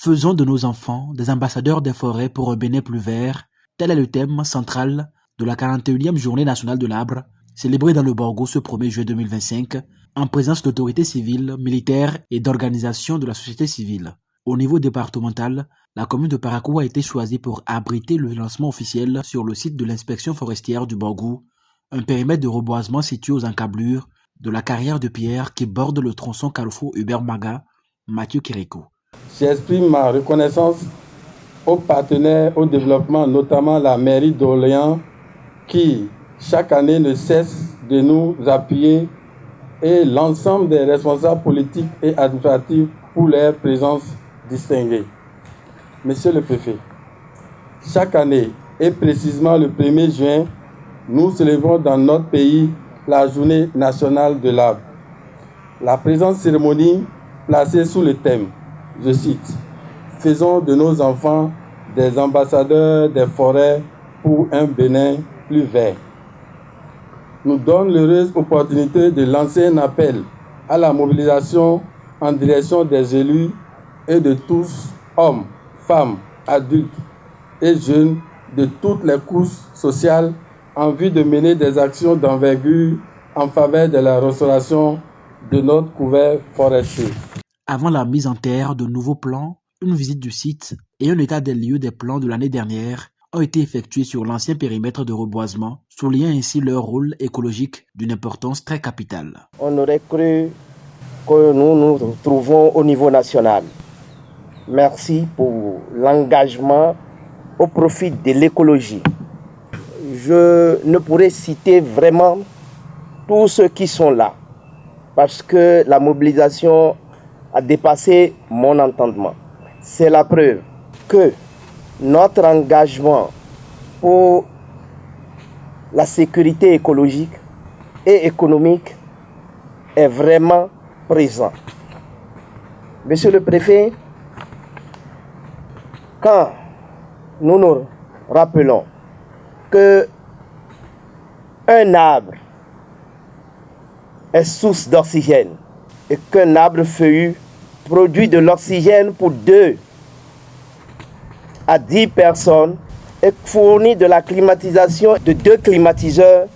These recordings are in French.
Faisons de nos enfants des ambassadeurs des forêts pour un Bénin plus vert. Tel est le thème central de la 41e journée nationale de l'arbre, célébrée dans le Borgo ce 1er juillet 2025, en présence d'autorités civiles, militaires et d'organisations de la société civile. Au niveau départemental, la commune de Parakou a été choisie pour abriter le lancement officiel sur le site de l'inspection forestière du Borgo, un périmètre de reboisement situé aux encablures de la carrière de pierre qui borde le tronçon Carrefour Hubert Maga, Mathieu Kirikou. J'exprime ma reconnaissance aux partenaires au développement, notamment la mairie d'Orléans, qui chaque année ne cesse de nous appuyer, et l'ensemble des responsables politiques et administratifs pour leur présence distinguée. Monsieur le préfet, chaque année, et précisément le 1er juin, nous célébrons dans notre pays la journée nationale de l'arbre. La présente cérémonie placée sous le thème, je cite, « Faisons de nos enfants des ambassadeurs des forêts pour un Bénin plus vert », nous donne l'heureuse opportunité de lancer un appel à la mobilisation en direction des élus et de tous, hommes, femmes, adultes et jeunes de toutes les couches sociales en vue de mener des actions d'envergure en faveur de la restauration de notre couvert forestier. Avant la mise en terre de nouveaux plans, une visite du site et un état des lieux des plans de l'année dernière ont été effectués sur l'ancien périmètre de reboisement, soulignant ainsi leur rôle écologique d'une importance très capitale. On aurait cru que nous nous retrouvons au niveau national. Merci pour l'engagement au profit de l'écologie. Je ne pourrais citer vraiment tous ceux qui sont là, parce que la mobilisation a dépassé mon entendement. C'est la preuve que notre engagement pour la sécurité écologique et économique est vraiment présent. Monsieur le préfet, quand nous nous rappelons que un arbre est source d'oxygène et qu'un arbre feuillu produit de l'oxygène pour 2 à 10 personnes et fournit de la climatisation de 2 climatiseurs,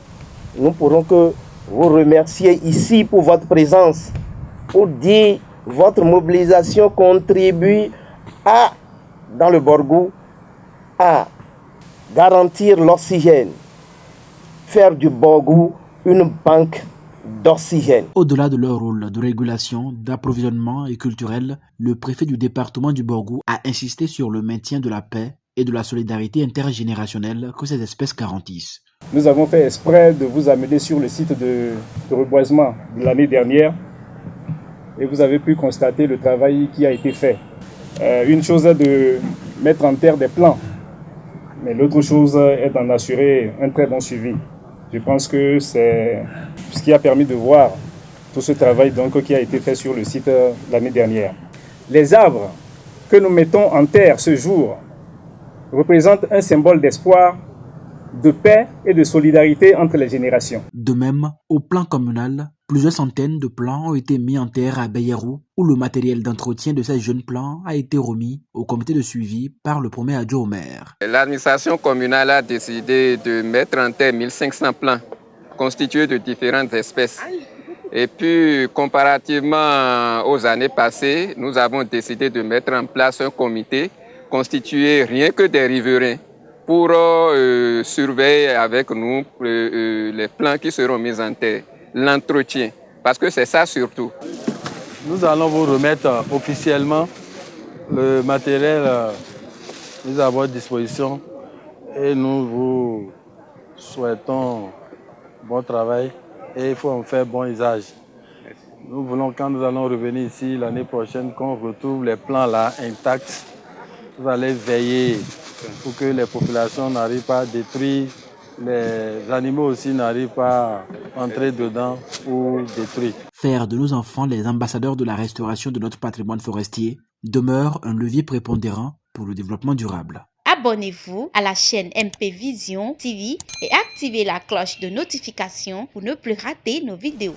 nous pourrons que vous remercier ici pour votre présence, pour dire votre mobilisation contribue à, dans le Borgo, à garantir l'oxygène, faire du Borgo une banque d'oxygène. Au-delà de leur rôle de régulation, d'approvisionnement et culturel, le préfet du département du Borgo a insisté sur le maintien de la paix et de la solidarité intergénérationnelle que ces espèces garantissent. Nous avons fait exprès de vous amener sur le site de reboisement de l'année dernière et vous avez pu constater le travail qui a été fait. Une chose est de mettre en terre des plans, mais l'autre chose est d'en assurer un très bon suivi. Je pense que c'est ce qui a permis de voir tout ce travail donc, qui a été fait sur le site l'année dernière. Les arbres que nous mettons en terre ce jour représentent un symbole d'espoir, de paix et de solidarité entre les générations. De même, au plan communal, plusieurs centaines de plants ont été mis en terre à Bayerou, où le matériel d'entretien de ces jeunes plants a été remis au comité de suivi par le premier adjoint au maire. L'administration communale a décidé de mettre en terre 1500 plants constitués de différentes espèces. Et puis, comparativement aux années passées, nous avons décidé de mettre en place un comité constitué rien que des riverains pour surveiller avec nous les plants qui seront mis en terre, l'entretien, parce que c'est ça surtout. Nous allons vous remettre officiellement le matériel mis à votre disposition et nous vous souhaitons bon travail et il faut en faire bon usage. Nous voulons, quand nous allons revenir ici l'année prochaine, qu'on retrouve les plants là intacts. Vous allez veiller pour que les populations n'arrivent pas à détruire, les animaux aussi n'arrivent pas à entrer dedans ou détruire. Faire de nos enfants les ambassadeurs de la restauration de notre patrimoine forestier demeure un levier prépondérant pour le développement durable. Abonnez-vous à la chaîne MP Vision TV et activez la cloche de notification pour ne plus rater nos vidéos.